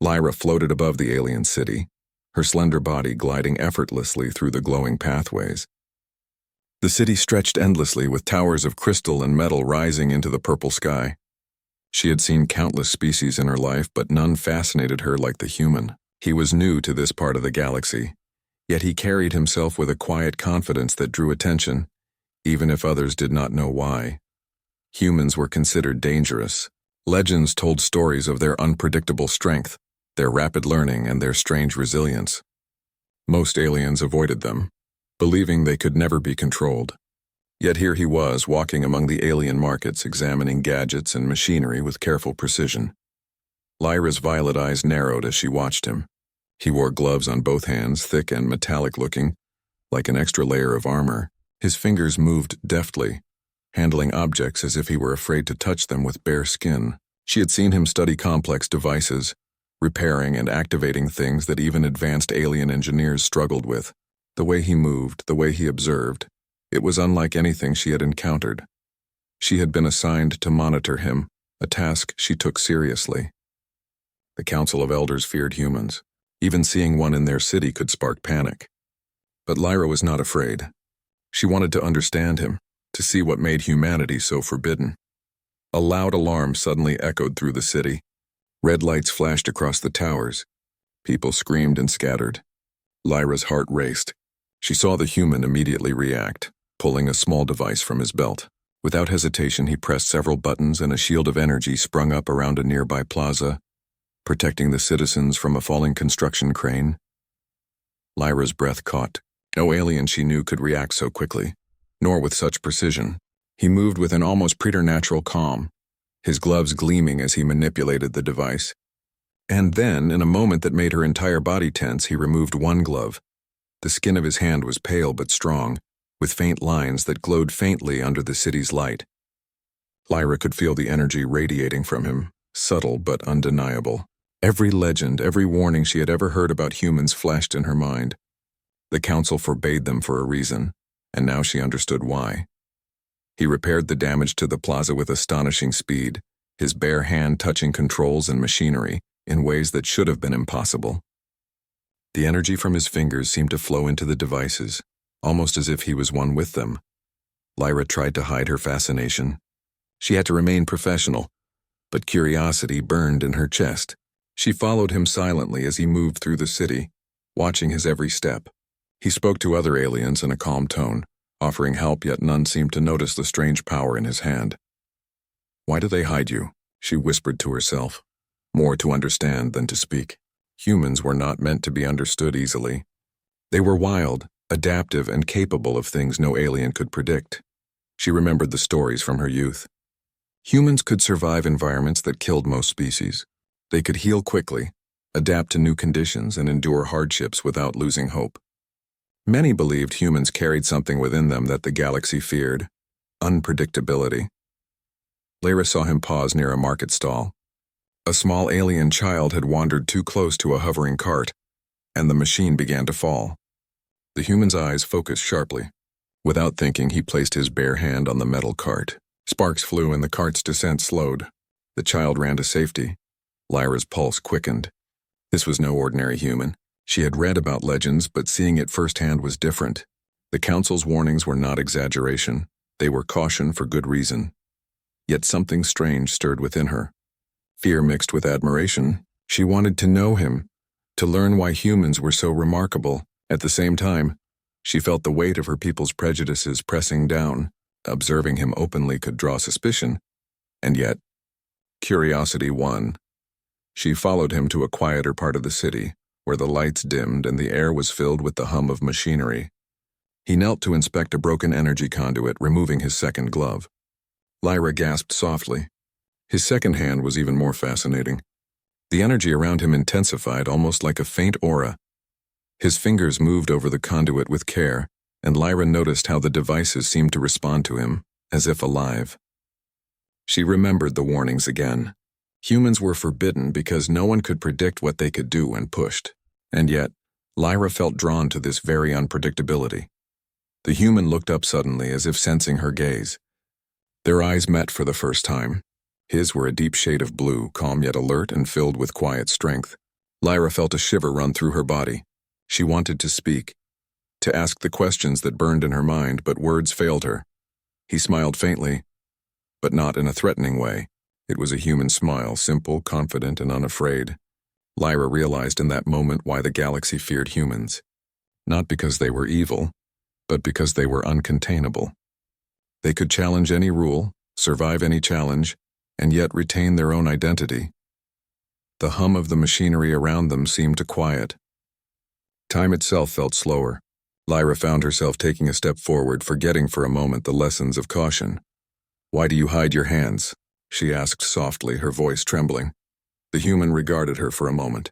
Lyra floated above the alien city, her slender body gliding effortlessly through the glowing pathways. The city stretched endlessly with towers of crystal and metal rising into the purple sky. She had seen countless species in her life, but none fascinated her like the human. He was new to this part of the galaxy, yet he carried himself with a quiet confidence that drew attention, even if others did not know why. Humans were considered dangerous. Legends told stories of their unpredictable strength, their rapid learning, and their strange resilience. Most aliens avoided them, believing they could never be controlled. Yet here he was, walking among the alien markets, examining gadgets and machinery with careful precision. Lyra's violet eyes narrowed as she watched him. He wore gloves on both hands, thick and metallic-looking, like an extra layer of armor. His fingers moved deftly, handling objects as if he were afraid to touch them with bare skin. She had seen him study complex devices, repairing and activating things that even advanced alien engineers struggled with. The way he moved, the way he observed, it was unlike anything she had encountered. She had been assigned to monitor him, a task she took seriously. The Council of Elders feared humans. Even seeing one in their city could spark panic. But Lyra was not afraid. She wanted to understand him, to see what made humanity so forbidden. A loud alarm suddenly echoed through the city. Red lights flashed across the towers. People screamed and scattered. Lyra's heart raced. She saw the human immediately react, pulling a small device from his belt. Without hesitation, he pressed several buttons and a shield of energy sprung up around a nearby plaza, protecting the citizens from a falling construction crane. Lyra's breath caught. No alien she knew could react so quickly, nor with such precision. He moved with an almost preternatural calm, his gloves gleaming as he manipulated the device. And then, in a moment that made her entire body tense, he removed one glove. The skin of his hand was pale but strong, with faint lines that glowed faintly under the city's light. Lyra could feel the energy radiating from him, subtle but undeniable. Every legend, every warning she had ever heard about humans flashed in her mind. The Council forbade them for a reason, and now she understood why. He repaired the damage to the plaza with astonishing speed, his bare hand touching controls and machinery in ways that should have been impossible. The energy from his fingers seemed to flow into the devices, almost as if he was one with them. Lyra tried to hide her fascination. She had to remain professional, but curiosity burned in her chest. She followed him silently as he moved through the city, watching his every step. He spoke to other aliens in a calm tone, offering help, yet none seemed to notice the strange power in his hand. "Why do they hide you?" she whispered to herself, more to understand than to speak. Humans were not meant to be understood easily. They were wild, adaptive, and capable of things no alien could predict. She remembered the stories from her youth. Humans could survive environments that killed most species. They could heal quickly, adapt to new conditions, and endure hardships without losing hope. Many believed humans carried something within them that the galaxy feared: unpredictability. Lyra saw him pause near a market stall. A small alien child had wandered too close to a hovering cart, and the machine began to fall. The human's eyes focused sharply. Without thinking, he placed his bare hand on the metal cart. Sparks flew and the cart's descent slowed. The child ran to safety. Lyra's pulse quickened. This was no ordinary human. She had read about legends, but seeing it firsthand was different. The Council's warnings were not exaggeration. They were caution for good reason. Yet something strange stirred within her. Fear mixed with admiration. She wanted to know him, to learn why humans were so remarkable. At the same time, she felt the weight of her people's prejudices pressing down. Observing him openly could draw suspicion, and yet, curiosity won. She followed him to a quieter part of the city, where the lights dimmed and the air was filled with the hum of machinery. He knelt to inspect a broken energy conduit, removing his second glove. Lyra gasped softly. His second hand was even more fascinating. The energy around him intensified, almost like a faint aura. His fingers moved over the conduit with care, and Lyra noticed how the devices seemed to respond to him, as if alive. She remembered the warnings again. Humans were forbidden because no one could predict what they could do when pushed. And yet, Lyra felt drawn to this very unpredictability. The human looked up suddenly, as if sensing her gaze. Their eyes met for the first time. His were a deep shade of blue, calm yet alert and filled with quiet strength. Lyra felt a shiver run through her body. She wanted to speak, to ask the questions that burned in her mind, but words failed her. He smiled faintly, but not in a threatening way. It was a human smile, simple, confident, and unafraid. Lyra realized in that moment why the galaxy feared humans. Not because they were evil, but because they were uncontainable. They could challenge any rule, survive any challenge, and yet retain their own identity. The hum of the machinery around them seemed to quiet. Time itself felt slower. Lyra found herself taking a step forward, forgetting for a moment the lessons of caution. "Why do you hide your hands?" she asked softly, her voice trembling. The human regarded her for a moment.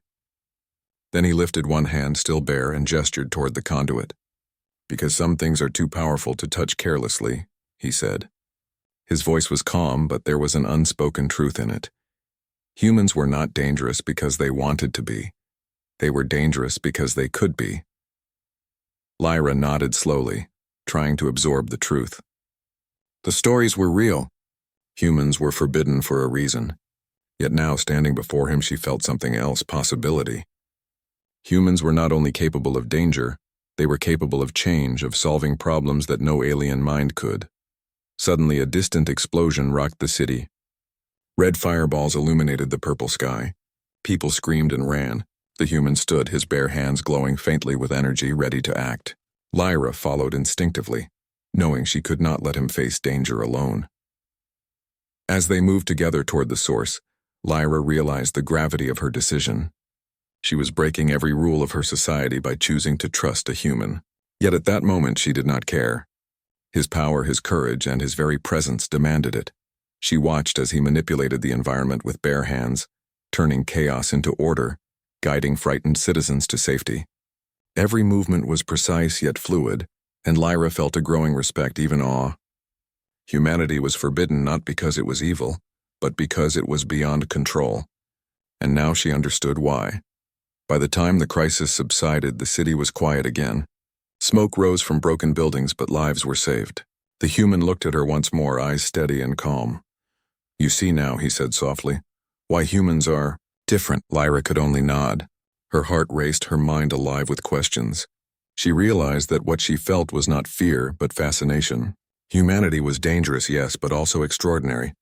Then he lifted one hand, still bare, and gestured toward the conduit. "Because some things are too powerful to touch carelessly," he said. His voice was calm, but there was an unspoken truth in it. Humans were not dangerous because they wanted to be. They were dangerous because they could be. Lyra nodded slowly, trying to absorb the truth. The stories were real. Humans were forbidden for a reason. Yet now, standing before him, she felt something else, possibility. Humans were not only capable of danger, they were capable of change, of solving problems that no alien mind could. Suddenly, a distant explosion rocked the city. Red fireballs illuminated the purple sky. People screamed and ran. The human stood, his bare hands glowing faintly with energy, ready to act. Lyra followed instinctively, knowing she could not let him face danger alone. As they moved together toward the source, Lyra realized the gravity of her decision. She was breaking every rule of her society by choosing to trust a human. Yet at that moment she did not care. His power, his courage, and his very presence demanded it. She watched as he manipulated the environment with bare hands, turning chaos into order, guiding frightened citizens to safety. Every movement was precise yet fluid, and Lyra felt a growing respect, even awe. Humanity was forbidden not because it was evil, but because it was beyond control. And now she understood why. By the time the crisis subsided, the city was quiet again. Smoke rose from broken buildings, but lives were saved. The human looked at her once more, eyes steady and calm. "You see now," he said softly, "why humans are different." Lyra could only nod. Her heart raced, her mind alive with questions. She realized that what she felt was not fear, but fascination. Humanity was dangerous, yes, but also extraordinary.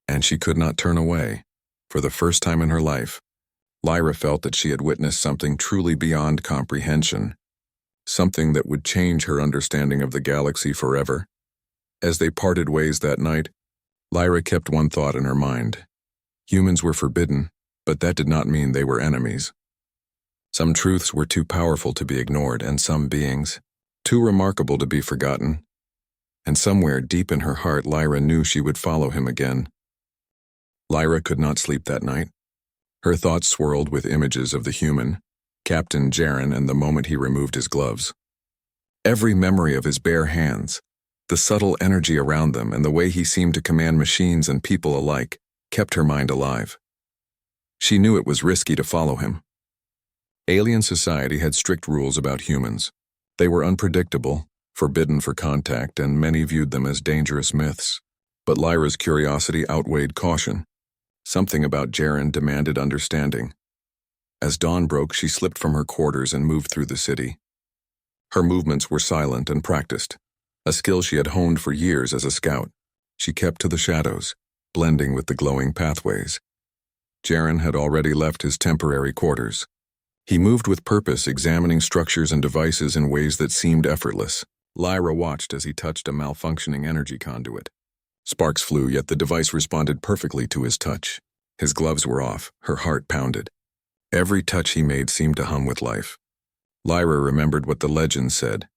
And she could not turn away. For the first time in her life, Lyra felt that she had witnessed something truly beyond comprehension. Something that would change her understanding of the galaxy forever. As they parted ways that night, Lyra kept one thought in her mind. Humans were forbidden, but that did not mean they were enemies. Some truths were too powerful to be ignored, and some beings too remarkable to be forgotten. And somewhere deep in her heart, Lyra knew she would follow him again. Lyra could not sleep that night. Her thoughts swirled with images of the human, Captain Jaren, and the moment he removed his gloves. Every memory of his bare hands, the subtle energy around them, and the way he seemed to command machines and people alike, kept her mind alive. She knew it was risky to follow him. Alien society had strict rules about humans. They were unpredictable, forbidden for contact, and many viewed them as dangerous myths. But Lyra's curiosity outweighed caution. Something about Jaren demanded understanding. As dawn broke, she slipped from her quarters and moved through the city. Her movements were silent and practiced, a skill she had honed for years as a scout. She kept to the shadows, blending with the glowing pathways. Jaren had already left his temporary quarters. He moved with purpose, examining structures and devices in ways that seemed effortless. Lyra watched as he touched a malfunctioning energy conduit. Sparks flew, yet the device responded perfectly to his touch. His gloves were off, her heart pounded. Every touch he made seemed to hum with life. Lyra remembered what the legend said.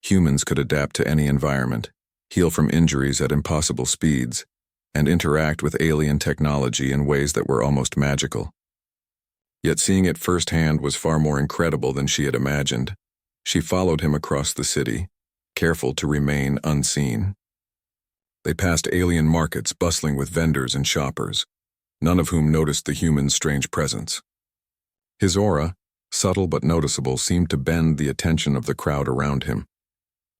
Humans could adapt to any environment, heal from injuries at impossible speeds, and interact with alien technology in ways that were almost magical. Yet seeing it firsthand was far more incredible than she had imagined. She followed him across the city, careful to remain unseen. They passed alien markets bustling with vendors and shoppers, none of whom noticed the human's strange presence. His aura, subtle but noticeable, seemed to bend the attention of the crowd around him.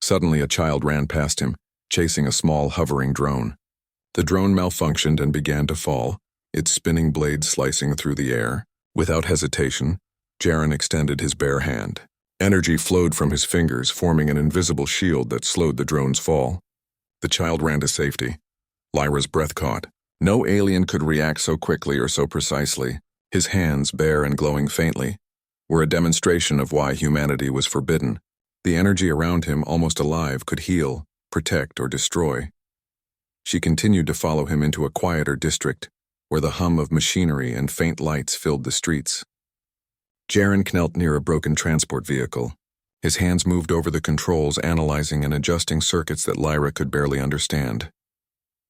Suddenly a child ran past him, chasing a small hovering drone. The drone malfunctioned and began to fall, its spinning blades slicing through the air. Without hesitation, Jaren extended his bare hand. Energy flowed from his fingers, forming an invisible shield that slowed the drone's fall. The child ran to safety. Lyra's breath caught. No alien could react so quickly or so precisely. His hands, bare and glowing faintly, were a demonstration of why humanity was forbidden. The energy around him, almost alive, could heal, protect, or destroy. She continued to follow him into a quieter district, where the hum of machinery and faint lights filled the streets. Jaren knelt near a broken transport vehicle. His hands moved over the controls, analyzing and adjusting circuits that Lyra could barely understand.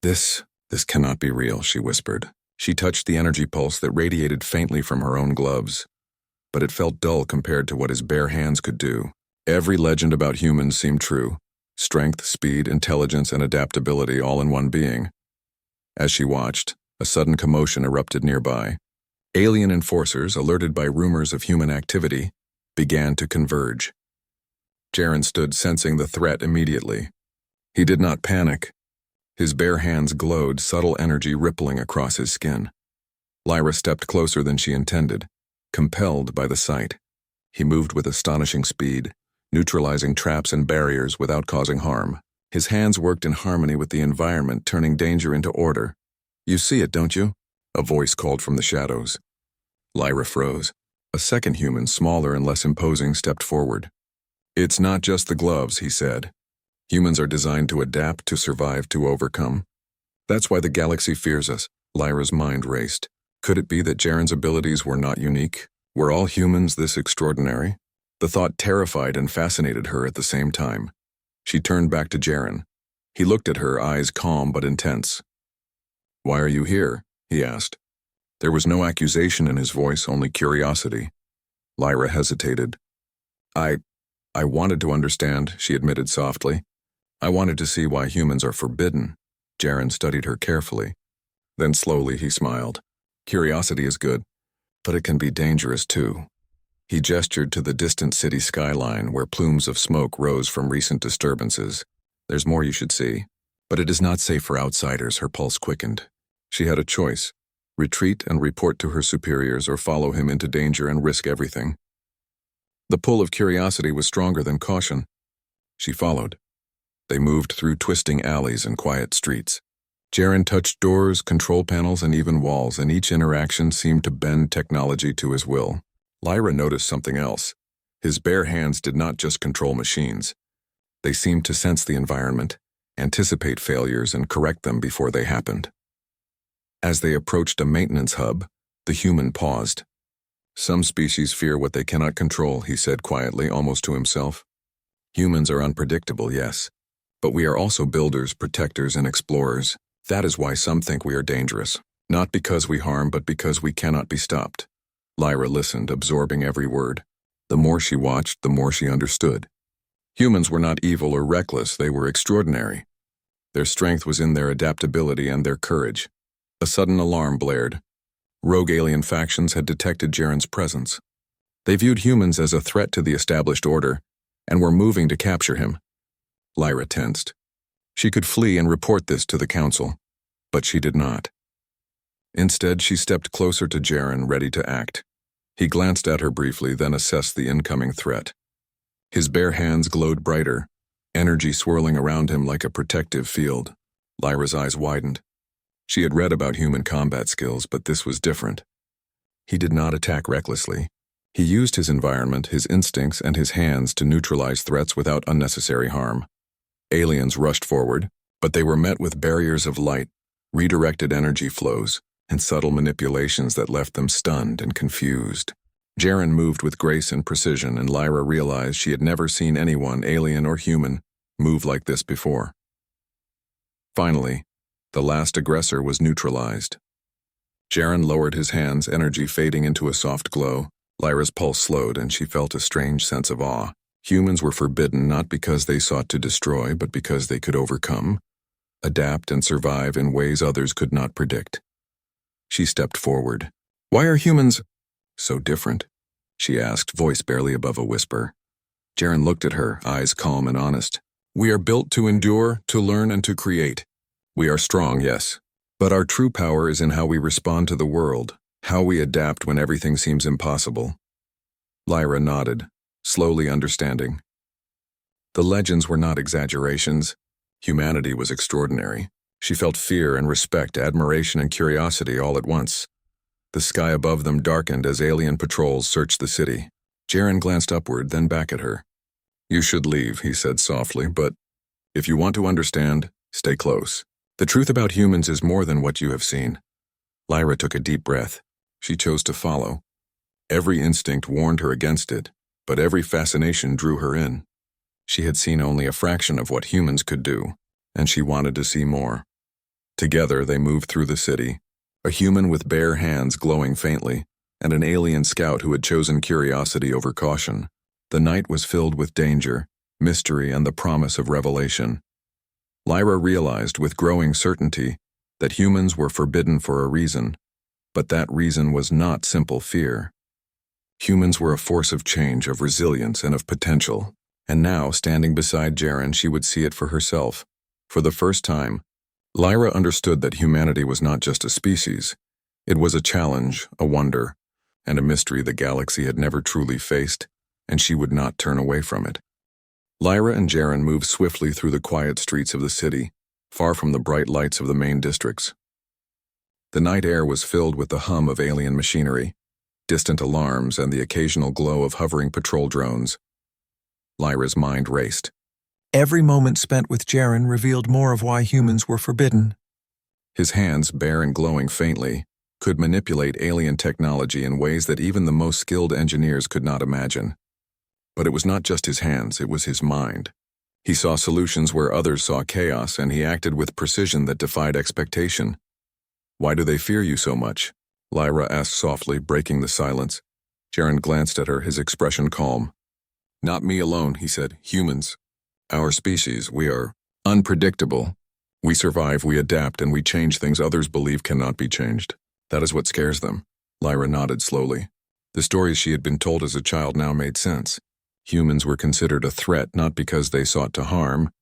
This cannot be real," she whispered. She touched the energy pulse that radiated faintly from her own gloves, but it felt dull compared to what his bare hands could do. Every legend about humans seemed true. Strength, speed, intelligence, and adaptability all in one being. As she watched, a sudden commotion erupted nearby. Alien enforcers, alerted by rumors of human activity, began to converge. Jaren stood, sensing the threat immediately. He did not panic. His bare hands glowed, subtle energy rippling across his skin. Lyra stepped closer than she intended, compelled by the sight. He moved with astonishing speed, neutralizing traps and barriers without causing harm. His hands worked in harmony with the environment, turning danger into order. "You see it, don't you?" a voice called from the shadows. Lyra froze. A second human, smaller and less imposing, stepped forward. "It's not just the gloves," he said. "Humans are designed to adapt, to survive, to overcome. That's why the galaxy fears us." Lyra's mind raced. Could it be that Jaren's abilities were not unique? Were all humans this extraordinary? The thought terrified and fascinated her at the same time. She turned back to Jaren. He looked at her, eyes calm but intense. "Why are you here?" he asked. There was no accusation in his voice, only curiosity. Lyra hesitated. I wanted to understand," she admitted softly. "I wanted to see why humans are forbidden." Jaren studied her carefully. Then slowly he smiled. "Curiosity is good, but it can be dangerous too." He gestured to the distant city skyline where plumes of smoke rose from recent disturbances. "There's more you should see. But it is not safe for outsiders." Her pulse quickened. She had a choice: retreat and report to her superiors, or follow him into danger and risk everything. The pull of curiosity was stronger than caution. She followed. They moved through twisting alleys and quiet streets. Jaren touched doors, control panels, and even walls, and each interaction seemed to bend technology to his will. Lyra noticed something else. His bare hands did not just control machines. They seemed to sense the environment, anticipate failures, and correct them before they happened. As they approached a maintenance hub, the human paused. "Some species fear what they cannot control," he said quietly, almost to himself. "Humans are unpredictable, yes, but we are also builders, protectors, and explorers. That is why some think we are dangerous, not because we harm, but because we cannot be stopped." Lyra listened, absorbing every word. The more she watched, the more she understood. Humans were not evil or reckless, they were extraordinary. Their strength was in their adaptability and their courage. A sudden alarm blared. Rogue alien factions had detected Jaren's presence. They viewed humans as a threat to the established order, and were moving to capture him. Lyra tensed. She could flee and report this to the council, but she did not. Instead, she stepped closer to Jaren, ready to act. He glanced at her briefly, then assessed the incoming threat. His bare hands glowed brighter, energy swirling around him like a protective field. Lyra's eyes widened. She had read about human combat skills, but this was different. He did not attack recklessly. He used his environment, his instincts, and his hands to neutralize threats without unnecessary harm. Aliens rushed forward, but they were met with barriers of light, redirected energy flows, and subtle manipulations that left them stunned and confused. Jaren moved with grace and precision, and Lyra realized she had never seen anyone, alien or human, move like this before. Finally, the last aggressor was neutralized. Jaren lowered his hands, energy fading into a soft glow. Lyra's pulse slowed, and she felt a strange sense of awe. Humans were forbidden not because they sought to destroy, but because they could overcome, adapt, and survive in ways others could not predict. She stepped forward. "Why are humans so different?" she asked, voice barely above a whisper. Jaren looked at her, eyes calm and honest. "We are built to endure, to learn, and to create. We are strong, yes, but our true power is in how we respond to the world, how we adapt when everything seems impossible." Lyra nodded, slowly understanding. The legends were not exaggerations. Humanity was extraordinary. She felt fear and respect, admiration and curiosity all at once. The sky above them darkened as alien patrols searched the city. Jaren glanced upward, then back at her. "You should leave," he said softly, "but if you want to understand, stay close. The truth about humans is more than what you have seen." Lyra took a deep breath. She chose to follow. Every instinct warned her against it, but every fascination drew her in. She had seen only a fraction of what humans could do, and she wanted to see more. Together they moved through the city, a human with bare hands glowing faintly, and an alien scout who had chosen curiosity over caution. The night was filled with danger, mystery, and the promise of revelation. Lyra realized with growing certainty that humans were forbidden for a reason, but that reason was not simple fear. Humans were a force of change, of resilience, and of potential, and now, standing beside Jaren, she would see it for herself. For the first time, Lyra understood that humanity was not just a species. It was a challenge, a wonder, and a mystery the galaxy had never truly faced, and she would not turn away from it. Lyra and Jaren moved swiftly through the quiet streets of the city, far from the bright lights of the main districts. The night air was filled with the hum of alien machinery, distant alarms, and the occasional glow of hovering patrol drones. Lyra's mind raced. Every moment spent with Jaren revealed more of why humans were forbidden. His hands, bare and glowing faintly, could manipulate alien technology in ways that even the most skilled engineers could not imagine. But it was not just his hands, it was his mind. He saw solutions where others saw chaos, and he acted with precision that defied expectation. "Why do they fear you so much?" Lyra asked softly, breaking the silence. Jaren glanced at her, his expression calm. "Not me alone," he said. "Humans. Our species, we are unpredictable. We survive, we adapt, and we change things others believe cannot be changed. That is what scares them." Lyra nodded slowly. The stories she had been told as a child now made sense. Humans were considered a threat not because they sought to harm,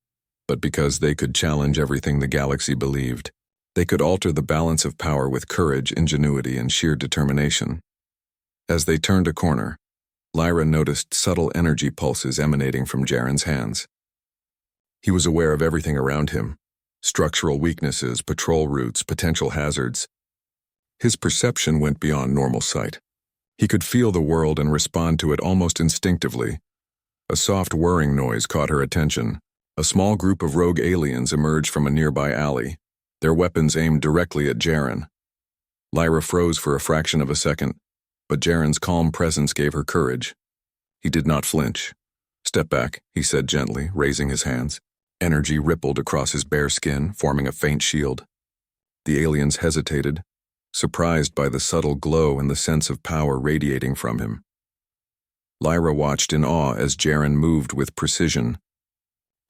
but because they could challenge everything the galaxy believed. They could alter the balance of power with courage, ingenuity, and sheer determination. As they turned a corner, Lyra noticed subtle energy pulses emanating from Jaren's hands. He was aware of everything around him: structural weaknesses, patrol routes, potential hazards. His perception went beyond normal sight. He could feel the world and respond to it almost instinctively. A soft whirring noise caught her attention. A small group of rogue aliens emerged from a nearby alley, their weapons aimed directly at Jaren. Lyra froze for a fraction of a second, but Jaren's calm presence gave her courage. He did not flinch. "Step back," he said gently, raising his hands. Energy rippled across his bare skin, forming a faint shield. The aliens hesitated, surprised by the subtle glow and the sense of power radiating from him. Lyra watched in awe as Jaren moved with precision.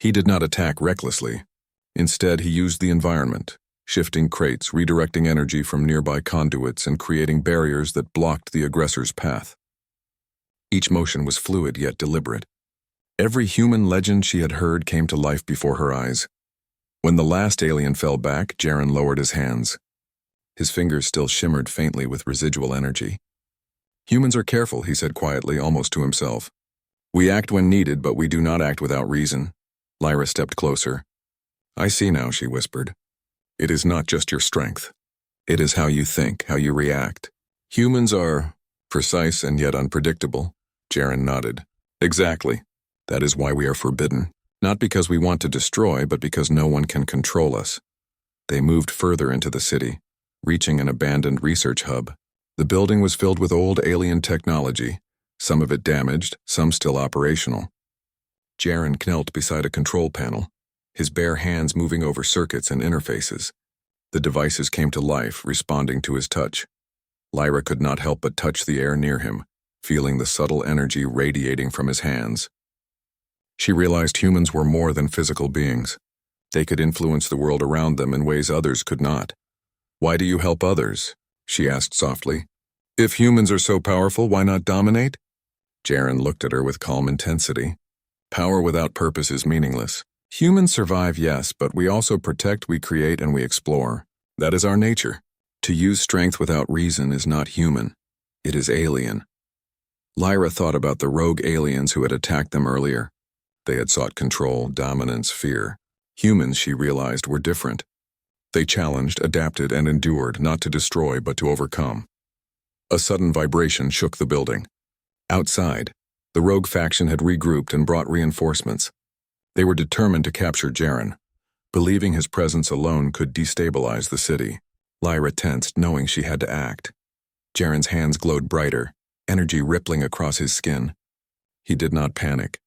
He did not attack recklessly. Instead, he used the environment, shifting crates, redirecting energy from nearby conduits, and creating barriers that blocked the aggressor's path. Each motion was fluid yet deliberate. Every human legend she had heard came to life before her eyes. When the last alien fell back, Jaren lowered his hands. His fingers still shimmered faintly with residual energy. "Humans are careful," he said quietly, almost to himself. "We act when needed, but we do not act without reason." Lyra stepped closer. "I see now," she whispered. "It is not just your strength. It is how you think, how you react. Humans are precise and yet unpredictable." Jaren nodded. "Exactly. That is why we are forbidden. Not because we want to destroy, but because no one can control us." They moved further into the city, reaching an abandoned research hub. The building was filled with old alien technology, some of it damaged, some still operational. Jaren knelt beside a control panel, his bare hands moving over circuits and interfaces. The devices came to life, responding to his touch. Lyra could not help but touch the air near him, feeling the subtle energy radiating from his hands. She realized humans were more than physical beings. They could influence the world around them in ways others could not. "Why do you help others?" she asked softly. "If humans are so powerful, why not dominate?" Jaren looked at her with calm intensity. "Power without purpose is meaningless. Humans survive, yes, but we also protect, we create, and we explore. That is our nature. To use strength without reason is not human. It is alien." Lyra thought about the rogue aliens who had attacked them earlier. They had sought control, dominance, fear. Humans, she realized, were different. They challenged, adapted, and endured, not to destroy but to overcome. A sudden vibration shook the building. Outside, the rogue faction had regrouped and brought reinforcements. They were determined to capture Jaren, believing his presence alone could destabilize the city. Lyra tensed, knowing she had to act. Jaren's hands glowed brighter, energy rippling across his skin. He did not panic.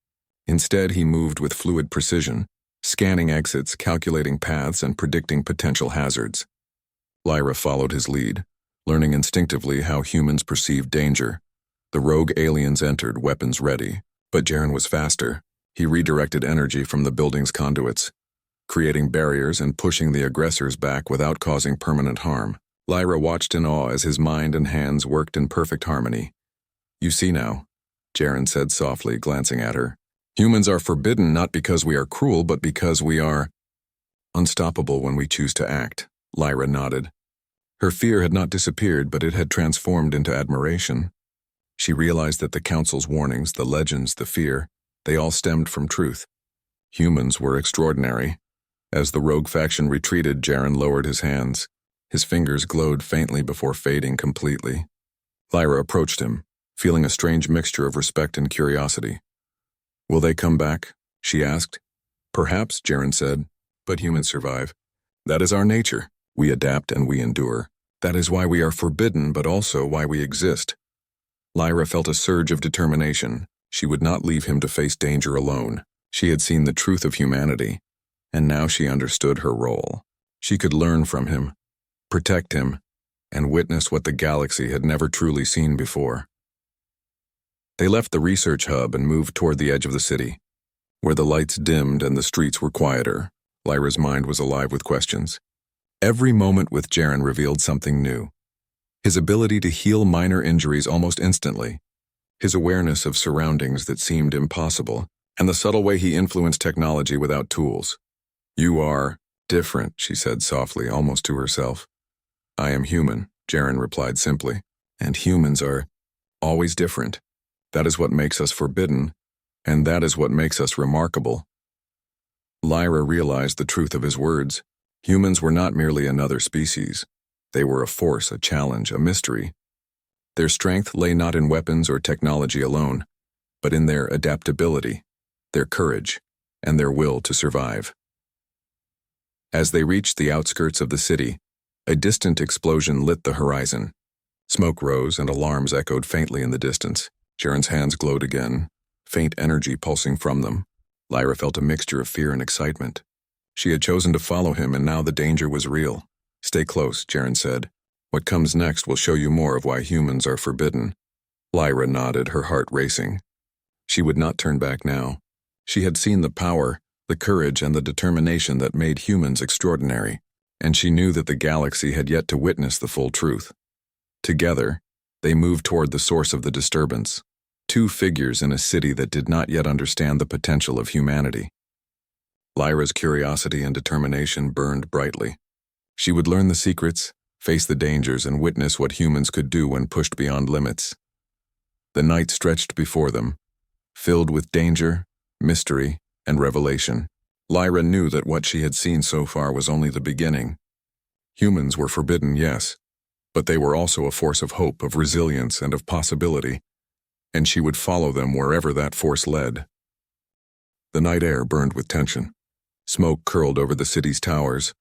Instead, he moved with fluid precision, scanning exits, calculating paths, and predicting potential hazards. Lyra followed his lead, learning instinctively how humans perceived danger. The rogue aliens entered, weapons ready, but Jaren was faster. He redirected energy from the building's conduits, creating barriers and pushing the aggressors back without causing permanent harm. Lyra watched in awe as his mind and hands worked in perfect harmony. "You see now," Jaren said softly, glancing at her. "Humans are forbidden not because we are cruel, but because we are unstoppable when we choose to act." Lyra nodded. Her fear had not disappeared, but it had transformed into admiration. She realized that the Council's warnings, the legends, the fear, they all stemmed from truth. Humans were extraordinary. As the rogue faction retreated, Jaren lowered his hands. His fingers glowed faintly before fading completely. Lyra approached him, feeling a strange mixture of respect and curiosity. "Will they come back?" she asked. "Perhaps," Jaren said, "but humans survive. That is our nature. We adapt and we endure. That is why we are forbidden, but also why we exist." Lyra felt a surge of determination. She would not leave him to face danger alone. She had seen the truth of humanity, and now she understood her role. She could learn from him, protect him, and witness what the galaxy had never truly seen before. They left the research hub and moved toward the edge of the city. Where the lights dimmed and the streets were quieter, Lyra's mind was alive with questions. Every moment with Jaren revealed something new. His ability to heal minor injuries almost instantly, his awareness of surroundings that seemed impossible, and the subtle way he influenced technology without tools. "You are different," she said softly, almost to herself. "I am human," Jaren replied simply, "and humans are always different. That is what makes us forbidden, and that is what makes us remarkable." Lyra realized the truth of his words. Humans were not merely another species. They were a force, a challenge, a mystery. Their strength lay not in weapons or technology alone, but in their adaptability, their courage, and their will to survive. As they reached the outskirts of the city, a distant explosion lit the horizon. Smoke rose and alarms echoed faintly in the distance. Jaren's hands glowed again, faint energy pulsing from them. Lyra felt a mixture of fear and excitement. She had chosen to follow him, and now the danger was real. "Stay close," Jaren said. "What comes next will show you more of why humans are forbidden." Lyra nodded, her heart racing. She would not turn back now. She had seen the power, the courage, and the determination that made humans extraordinary, and she knew that the galaxy had yet to witness the full truth. Together, they moved toward the source of the disturbance, two figures in a city that did not yet understand the potential of humanity. Lyra's curiosity and determination burned brightly. She would learn the secrets, face the dangers, and witness what humans could do when pushed beyond limits. The night stretched before them, filled with danger, mystery, and revelation. Lyra knew that what she had seen so far was only the beginning. Humans were forbidden, yes, but they were also a force of hope, of resilience, and of possibility, and she would follow them wherever that force led. The night air burned with tension. Smoke curled over the city's towers,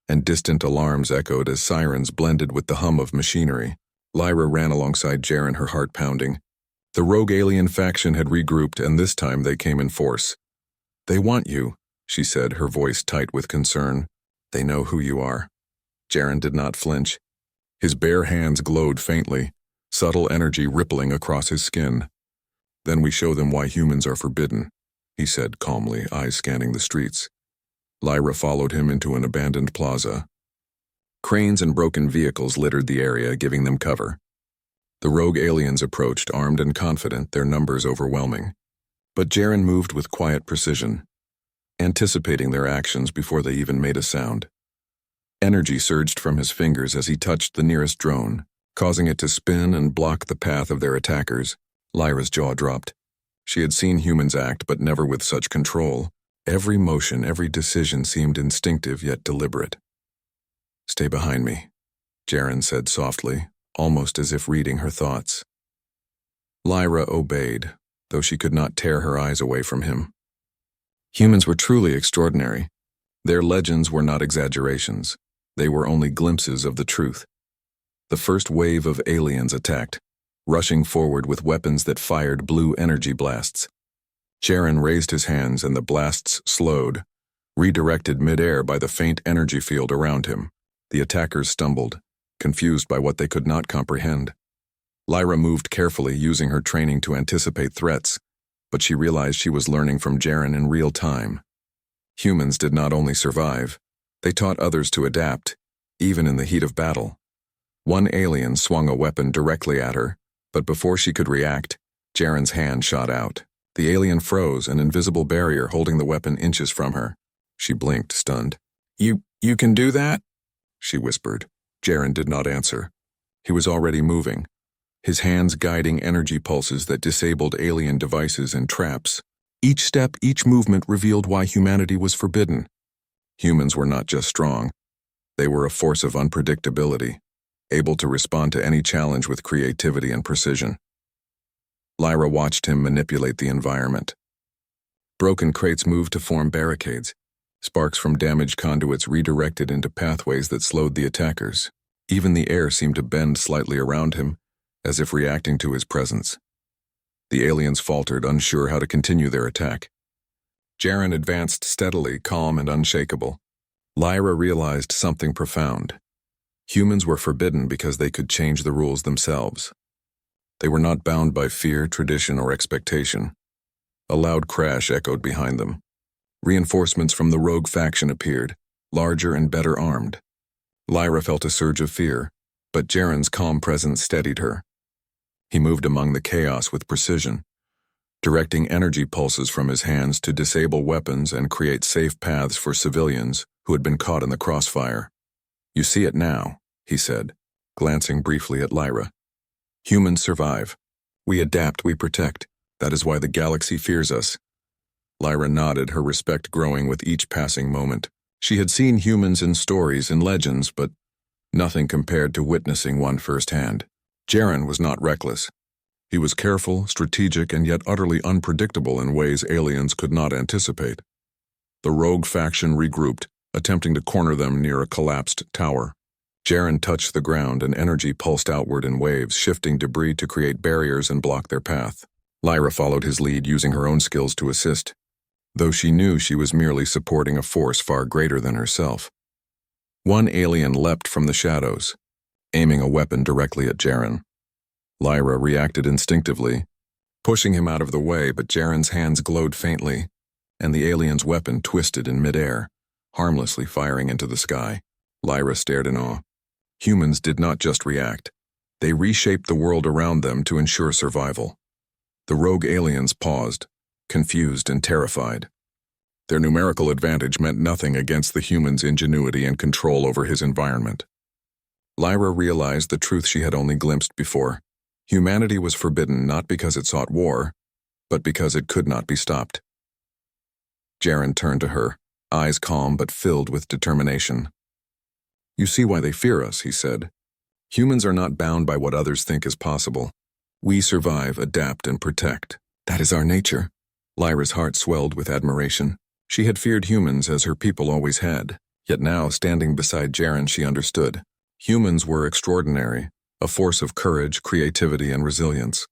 and distant alarms echoed as sirens blended with the hum of machinery. Lyra ran alongside Jaren, her heart pounding. The rogue alien faction had regrouped, and this time they came in force. "They want you," she said, her voice tight with concern. "They know who you are." Jaren did not flinch. His bare hands glowed faintly, subtle energy rippling across his skin. "Then we show them why humans are forbidden," he said calmly, eyes scanning the streets. Lyra followed him into an abandoned plaza. Cranes and broken vehicles littered the area, giving them cover. The rogue aliens approached, armed and confident, their numbers overwhelming. But Jaren moved with quiet precision, anticipating their actions before they even made a sound. Energy surged from his fingers as he touched the nearest drone, causing it to spin and block the path of their attackers. Lyra's jaw dropped. She had seen humans act, but never with such control. Every motion, every decision seemed instinctive yet deliberate. "Stay behind me," Jaren said softly, almost as if reading her thoughts. Lyra obeyed, though she could not tear her eyes away from him. Humans were truly extraordinary. Their legends were not exaggerations. They were only glimpses of the truth. The first wave of aliens attacked, rushing forward with weapons that fired blue energy blasts. Jaren raised his hands and the blasts slowed, redirected mid-air by the faint energy field around him. The attackers stumbled, confused by what they could not comprehend. Lyra moved carefully, using her training to anticipate threats, but she realized she was learning from Jaren in real time. Humans did not only survive, they taught others to adapt, even in the heat of battle. One alien swung a weapon directly at her, but before she could react, Jaren's hand shot out. The alien froze, an invisible barrier holding the weapon inches from her. She blinked, stunned. You can do that?" she whispered. Jaren did not answer. He was already moving, his hands guiding energy pulses that disabled alien devices and traps. Each step, each movement revealed why humanity was forbidden. Humans were not just strong. They were a force of unpredictability, able to respond to any challenge with creativity and precision. Lyra watched him manipulate the environment. Broken crates moved to form barricades. Sparks from damaged conduits redirected into pathways that slowed the attackers. Even the air seemed to bend slightly around him, as if reacting to his presence. The aliens faltered, unsure how to continue their attack. Jaren advanced steadily, calm and unshakable. Lyra realized something profound. Humans were forbidden because they could change the rules themselves. They were not bound by fear, tradition, or expectation. A loud crash echoed behind them. Reinforcements from the rogue faction appeared, larger and better armed. Lyra felt a surge of fear, but Jaren's calm presence steadied her. He moved among the chaos with precision, directing energy pulses from his hands to disable weapons and create safe paths for civilians who had been caught in the crossfire. "You see it now," he said, glancing briefly at Lyra. "Humans survive. We adapt, we protect. That is why the galaxy fears us." Lyra nodded, her respect growing with each passing moment. She had seen humans in stories and legends, but nothing compared to witnessing one firsthand. Jaren was not reckless. He was careful, strategic, and yet utterly unpredictable in ways aliens could not anticipate. The rogue faction regrouped, attempting to corner them near a collapsed tower. Jaren touched the ground and energy pulsed outward in waves, shifting debris to create barriers and block their path. Lyra followed his lead, using her own skills to assist, though she knew she was merely supporting a force far greater than herself. One alien leapt from the shadows, aiming a weapon directly at Jaren. Lyra reacted instinctively, pushing him out of the way, but Jaren's hands glowed faintly, and the alien's weapon twisted in midair, harmlessly firing into the sky. Lyra stared in awe. Humans did not just react. They reshaped the world around them to ensure survival. The rogue aliens paused, confused and terrified. Their numerical advantage meant nothing against the humans' ingenuity and control over his environment. Lyra realized the truth she had only glimpsed before. Humanity was forbidden not because it sought war, but because it could not be stopped. Jaren turned to her, eyes calm but filled with determination. "You see why they fear us," he said. "Humans are not bound by what others think is possible. We survive, adapt, and protect. That is our nature." Lyra's heart swelled with admiration. She had feared humans as her people always had, yet now, standing beside Jaren, she understood. Humans were extraordinary, a force of courage, creativity, and resilience.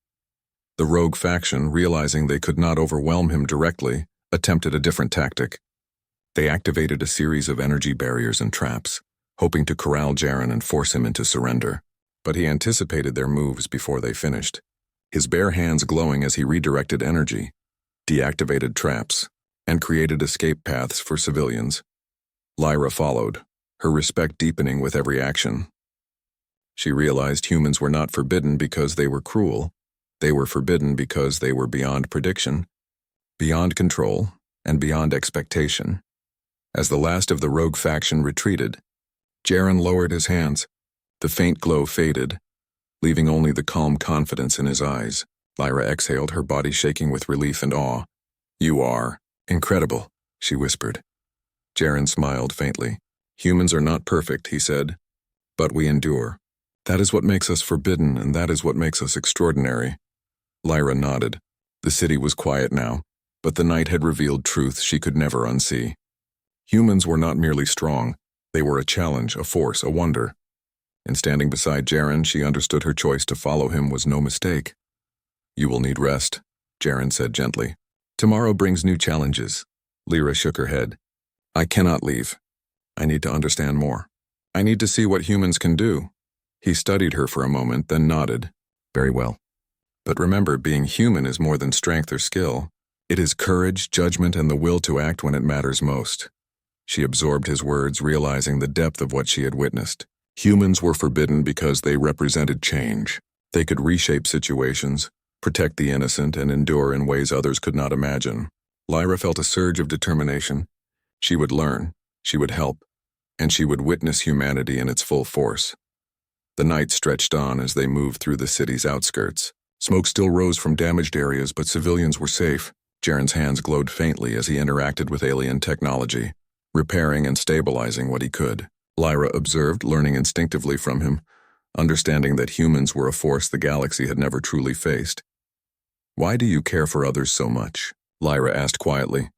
The rogue faction, realizing they could not overwhelm him directly, attempted a different tactic. They activated a series of energy barriers and traps, hoping to corral Jaren and force him into surrender. But he anticipated their moves before they finished, his bare hands glowing as he redirected energy, deactivated traps, and created escape paths for civilians. Lyra followed, her respect deepening with every action. She realized humans were not forbidden because they were cruel. They were forbidden because they were beyond prediction, beyond control, and beyond expectation. As the last of the rogue faction retreated, Jaren lowered his hands. The faint glow faded, leaving only the calm confidence in his eyes. Lyra exhaled, her body shaking with relief and awe. You are incredible, she whispered. Jaren smiled faintly. Humans are not perfect, he said, but we endure. That is what makes us forbidden, and that is what makes us extraordinary. Lyra nodded. The city was quiet now, but the night had revealed truths she could never unsee. Humans were not merely strong, they were a challenge, a force, a wonder. In standing beside Jaren, she understood her choice to follow him was no mistake. You will need rest, Jaren said gently. Tomorrow brings new challenges. Lyra shook her head. I cannot leave. I need to understand more. I need to see what humans can do. He studied her for a moment, then nodded. Very well. But remember, being human is more than strength or skill. It is courage, judgment, and the will to act when it matters most. She absorbed his words, realizing the depth of what she had witnessed. Humans were forbidden because they represented change. They could reshape situations, protect the innocent, and endure in ways others could not imagine. Lyra felt a surge of determination. She would learn, she would help, and she would witness humanity in its full force. The night stretched on as they moved through the city's outskirts. Smoke still rose from damaged areas, but civilians were safe. Jaren's hands glowed faintly as he interacted with alien technology, repairing and stabilizing what he could. Lyra observed, learning instinctively from him, understanding that humans were a force the galaxy had never truly faced. Why do you care for others so much? Lyra asked quietly.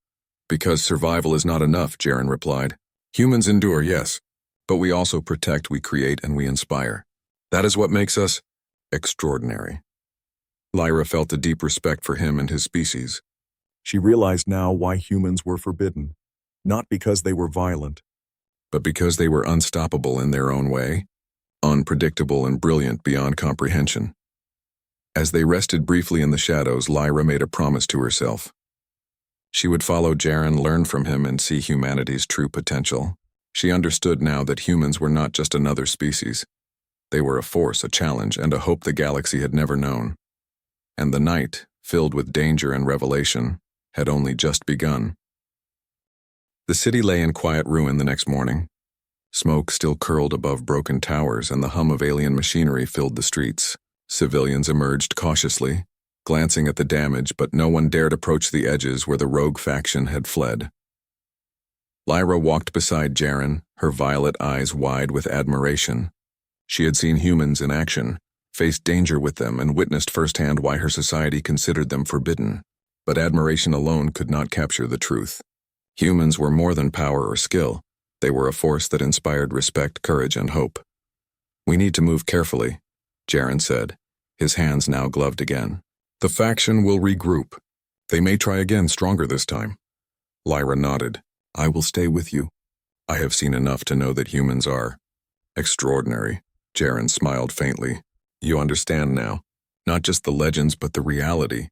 Because survival is not enough, Jaren replied. Humans endure, yes, but we also protect, we create, and we inspire. That is what makes us extraordinary. Lyra felt a deep respect for him and his species. She realized now why humans were forbidden, not because they were violent, but because they were unstoppable in their own way, unpredictable and brilliant beyond comprehension. As they rested briefly in the shadows, Lyra made a promise to herself. She would follow Jaren, learn from him, and see humanity's true potential. She understood now that humans were not just another species. They were a force, a challenge, and a hope the galaxy had never known. And the night, filled with danger and revelation, had only just begun. The city lay in quiet ruin the next morning. Smoke still curled above broken towers, and the hum of alien machinery filled the streets. Civilians emerged cautiously, glancing at the damage, but no one dared approach the edges where the rogue faction had fled. Lyra walked beside Jaren, her violet eyes wide with admiration. She had seen humans in action, faced danger with them, and witnessed firsthand why her society considered them forbidden. But admiration alone could not capture the truth. Humans were more than power or skill. They were a force that inspired respect, courage, and hope. We need to move carefully, Jaren said, his hands now gloved again. The faction will regroup. They may try again, stronger this time. Lyra nodded. I will stay with you. I have seen enough to know that humans are extraordinary. Jaren smiled faintly. You understand now. Not just the legends, but the reality.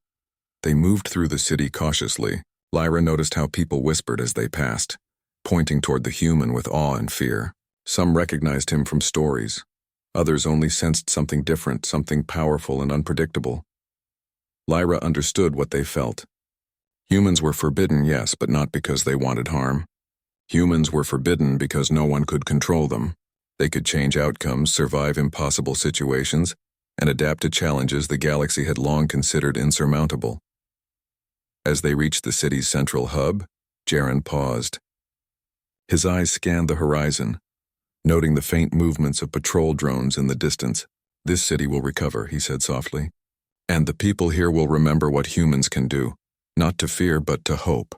They moved through the city cautiously. Lyra noticed how people whispered as they passed, pointing toward the human with awe and fear. Some recognized him from stories. Others only sensed something different, something powerful and unpredictable. Lyra understood what they felt. Humans were forbidden, yes, but not because they wanted harm. Humans were forbidden because no one could control them. They could change outcomes, survive impossible situations, and adapt to challenges the galaxy had long considered insurmountable. As they reached the city's central hub, Jaren paused. His eyes scanned the horizon, noting the faint movements of patrol drones in the distance. This city will recover, he said softly. And the people here will remember what humans can do, not to fear but to hope.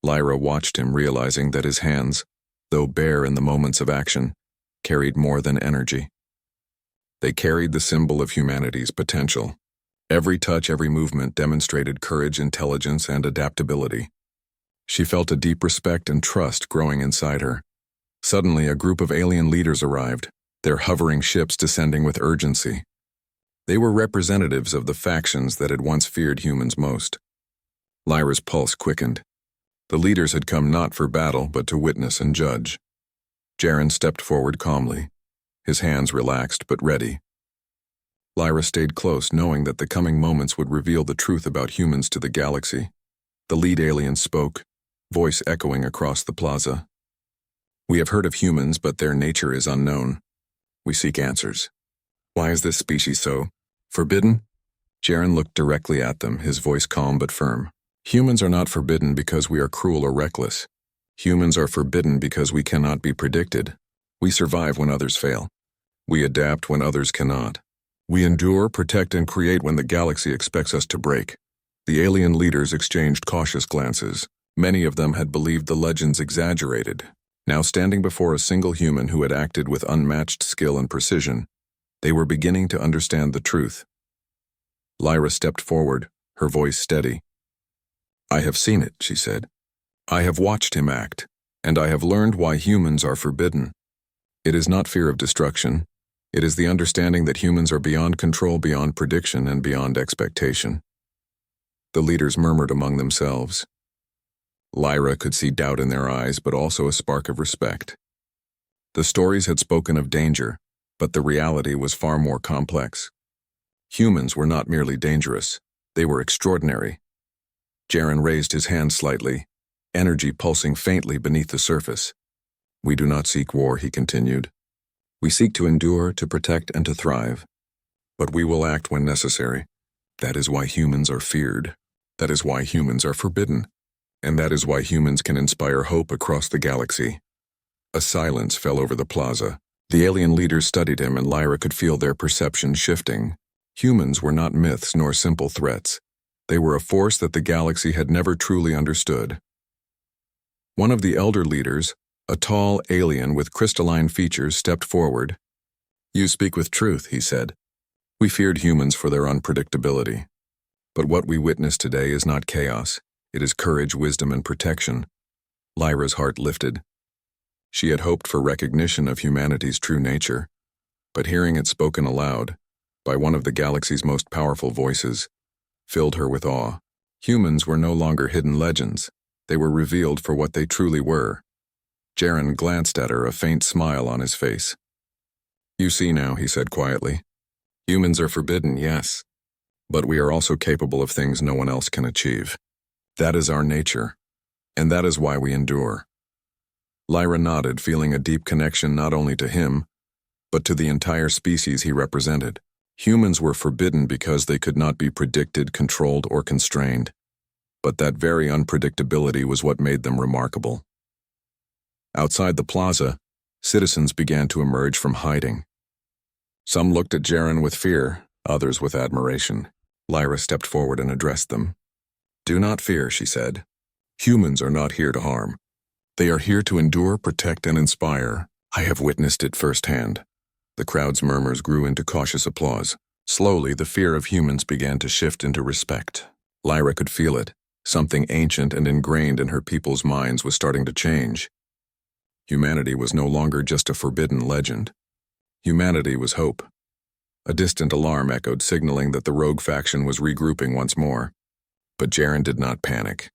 Lyra watched him, realizing that his hands, though bare in the moments of action, carried more than energy. They carried the symbol of humanity's potential. Every touch, every movement demonstrated courage, intelligence, and adaptability. She felt a deep respect and trust growing inside her. Suddenly, a group of alien leaders arrived, their hovering ships descending with urgency. They were representatives of the factions that had once feared humans most. Lyra's pulse quickened. The leaders had come not for battle, but to witness and judge. Jaren stepped forward calmly, his hands relaxed but ready. Lyra stayed close, knowing that the coming moments would reveal the truth about humans to the galaxy. The lead alien spoke, voice echoing across the plaza. We have heard of humans, but their nature is unknown. We seek answers. Why is this species so forbidden? Jaren looked directly at them, his voice calm but firm. Humans are not forbidden because we are cruel or reckless. Humans are forbidden because we cannot be predicted. We survive when others fail. We adapt when others cannot. We endure, protect, and create when the galaxy expects us to break. The alien leaders exchanged cautious glances. Many of them had believed the legends exaggerated. Now standing before a single human who had acted with unmatched skill and precision, they were beginning to understand the truth. Lyra stepped forward, her voice steady. "I have seen it," she said. "I have watched him act, and I have learned why humans are forbidden. It is not fear of destruction. It is the understanding that humans are beyond control, beyond prediction, and beyond expectation." The leaders murmured among themselves. Lyra could see doubt in their eyes, but also a spark of respect. The stories had spoken of danger, but the reality was far more complex. Humans were not merely dangerous, they were extraordinary. Jaren raised his hand slightly, energy pulsing faintly beneath the surface. "We do not seek war," he continued. "We seek to endure, to protect, and to thrive. But we will act when necessary. That is why humans are feared. That is why humans are forbidden. And that is why humans can inspire hope across the galaxy." A silence fell over the plaza. The alien leaders studied him, and Lyra could feel their perception shifting. Humans were not myths nor simple threats. They were a force that the galaxy had never truly understood. One of the elder leaders, a tall alien with crystalline features, stepped forward. "You speak with truth," he said. "We feared humans for their unpredictability. But what we witness today is not chaos. It is courage, wisdom, and protection." Lyra's heart lifted. She had hoped for recognition of humanity's true nature, but hearing it spoken aloud, by one of the galaxy's most powerful voices, filled her with awe. Humans were no longer hidden legends. They were revealed for what they truly were. Jaren glanced at her, a faint smile on his face. "You see now," he said quietly. "Humans are forbidden, yes, but we are also capable of things no one else can achieve. That is our nature, and that is why we endure." Lyra nodded, feeling a deep connection not only to him, but to the entire species he represented. Humans were forbidden because they could not be predicted, controlled, or constrained. But that very unpredictability was what made them remarkable. Outside the plaza, citizens began to emerge from hiding. Some looked at Jaren with fear, others with admiration. Lyra stepped forward and addressed them. "Do not fear," she said. "Humans are not here to harm. They are here to endure, protect, and inspire. I have witnessed it firsthand." The crowd's murmurs grew into cautious applause. Slowly, the fear of humans began to shift into respect. Lyra could feel it. Something ancient and ingrained in her people's minds was starting to change. Humanity was no longer just a forbidden legend. Humanity was hope. A distant alarm echoed, signaling that the rogue faction was regrouping once more. But Jaren did not panic.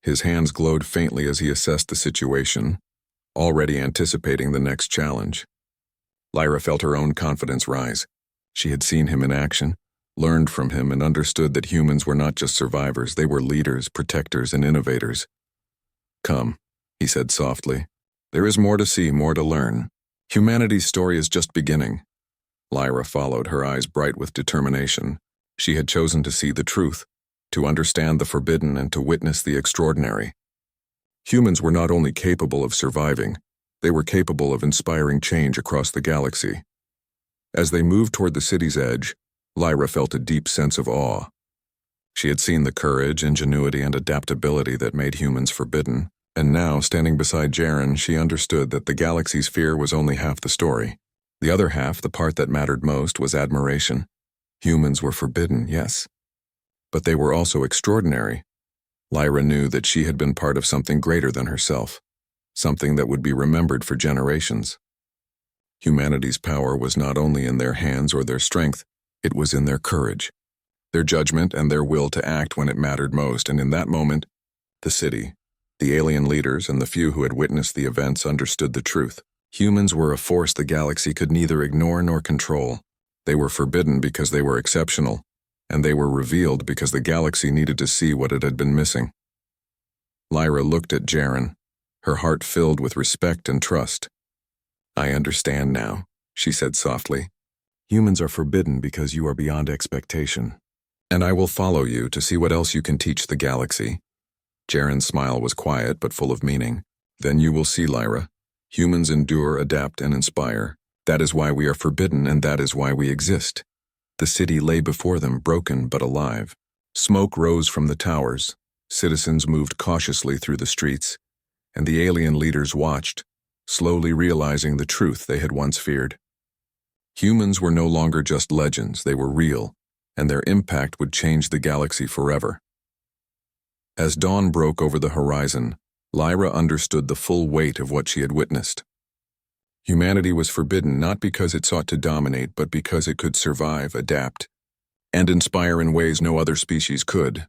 His hands glowed faintly as he assessed the situation, already anticipating the next challenge. Lyra felt her own confidence rise. She had seen him in action, learned from him, and understood that humans were not just survivors, they were leaders, protectors, and innovators. "Come," he said softly. "There is more to see, more to learn. Humanity's story is just beginning." Lyra followed, her eyes bright with determination. She had chosen to see the truth, to understand the forbidden, and to witness the extraordinary. Humans were not only capable of surviving, they were capable of inspiring change across the galaxy. As they moved toward the city's edge, Lyra felt a deep sense of awe. She had seen the courage, ingenuity, and adaptability that made humans forbidden, and now, standing beside Jaren, she understood that the galaxy's fear was only half the story. The other half, the part that mattered most, was admiration. Humans were forbidden, yes, but they were also extraordinary. Lyra knew that she had been part of something greater than herself, something that would be remembered for generations. Humanity's power was not only in their hands or their strength, it was in their courage, their judgment, and their will to act when it mattered most. And in that moment, the city, the alien leaders, and the few who had witnessed the events understood the truth. Humans were a force the galaxy could neither ignore nor control. They were forbidden because they were exceptional, and they were revealed because the galaxy needed to see what it had been missing. Lyra looked at Jaren, her heart filled with respect and trust. "I understand now," she said softly. "Humans are forbidden because you are beyond expectation. And I will follow you to see what else you can teach the galaxy. Jaren's smile was quiet but full of meaning. Then you will see, Lyra. Humans endure, adapt, and inspire. That is why we are forbidden, and that is why we exist. The city lay before them, broken but alive. Smoke rose from the towers. Citizens moved cautiously through the streets, and the alien leaders watched, slowly realizing the truth they had once feared. Humans were no longer just legends, they were real, and their impact would change the galaxy forever. As dawn broke over the horizon, Lyra understood the full weight of what she had witnessed. Humanity was forbidden not because it sought to dominate, but because it could survive, adapt, and inspire in ways no other species could.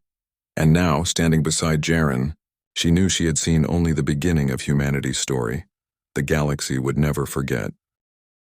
And now, standing beside Jaren, she knew she had seen only the beginning of humanity's story. The galaxy would never forget.